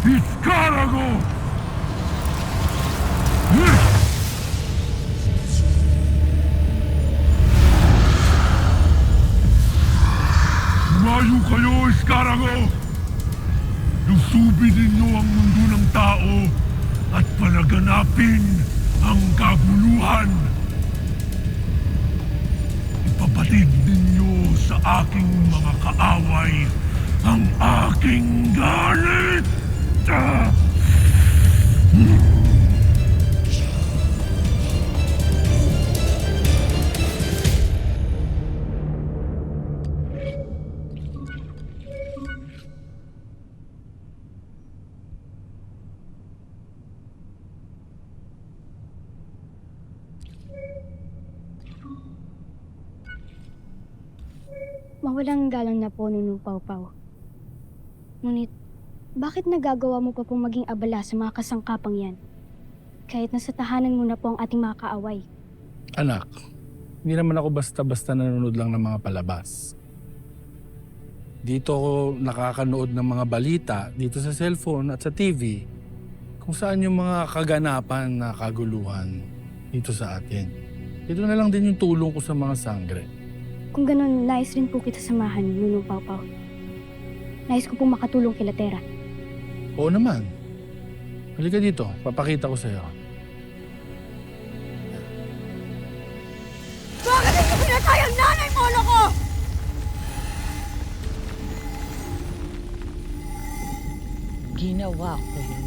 Iskarago! Lumayo kayo, Iskarago! Lusubin ninyo ang mundo ng tao at palaganapin ang kaguluhan. Ipabatid ninyo sa aking mga kaaway ang aking galit! Mawalang galang na po, Nunong Pawpaw. Ngunit, bakit nagagawa mo pa pong maging abala sa mga kasangkapang yan? Kahit nasa tahanan mo na po ang ating mga kaaway. Anak, hindi naman ako basta-basta nanonood lang ng mga palabas. Dito ako nakakanood ng mga balita dito sa cellphone at sa TV kung saan yung mga kaganapan na kaguluhan dito sa atin. Ito na lang din yung tulong ko sa mga sangre. Kung ganun, nais rin po kita samahan, Nunong Pawpaw. Nais ko pong makatulong kila Tera. Oo naman. Halika dito, papakita ko sa'yo. Bakit hindi pinatay ang nanay mo, loko? Ginawa ko yun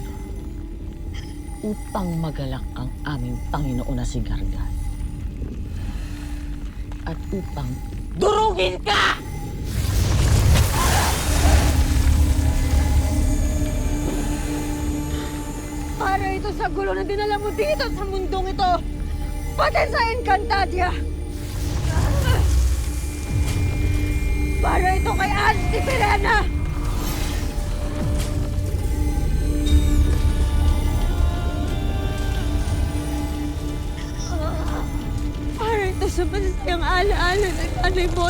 upang magalak ang aming Panginoon na si Gargan. At upang durugin ka! Para ito sa gulo na dinala mo dito sa mundong ito. Pati sa Encantadia. Para ito kay Auntie Pilena. Para ito sa masayang alaala ng nanay mo.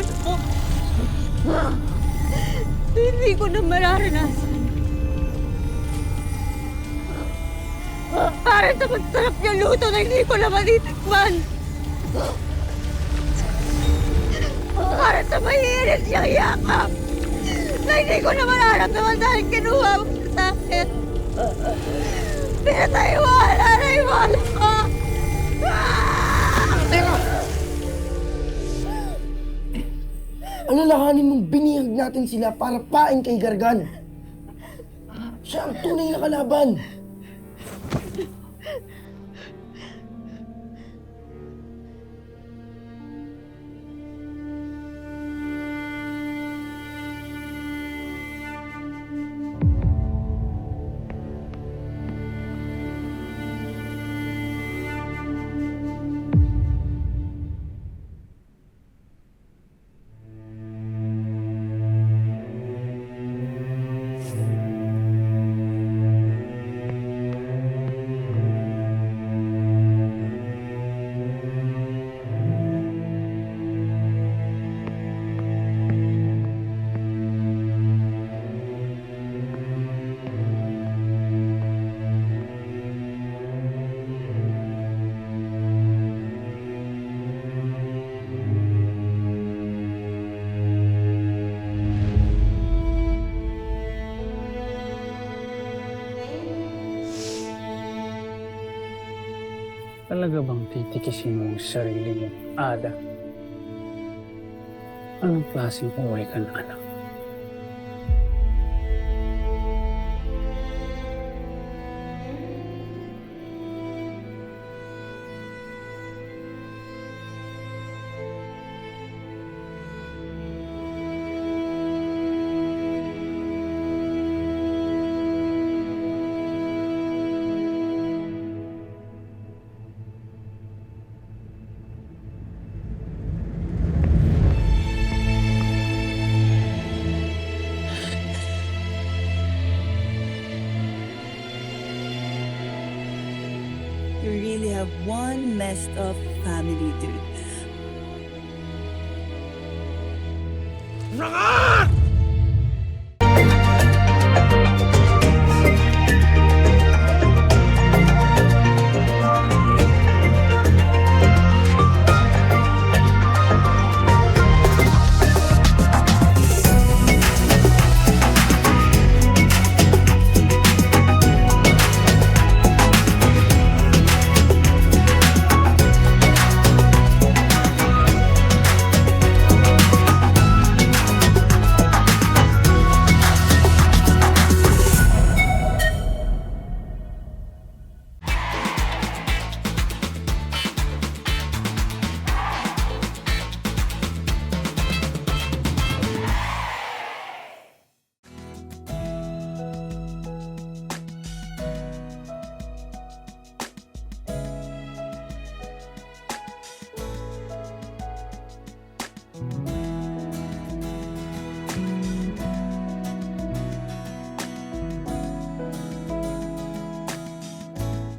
Hindi ko na mararanasan. Para sa masarap niya luto na hindi ko na matitikman. Para sa mahirit niyang yakap na hindi ko na mararamdaman dahil kinuha mo sa akin. Pinataywala na iwala ko. Alalahanin mong binihag natin sila para pain kay Gargan. Siya ang tunay na kalaban. Talaga bang titikisin mo ang sarili mo, Ada? Anong klaseng buhay ka na, anak? You really have one messed up family, dude. Saka!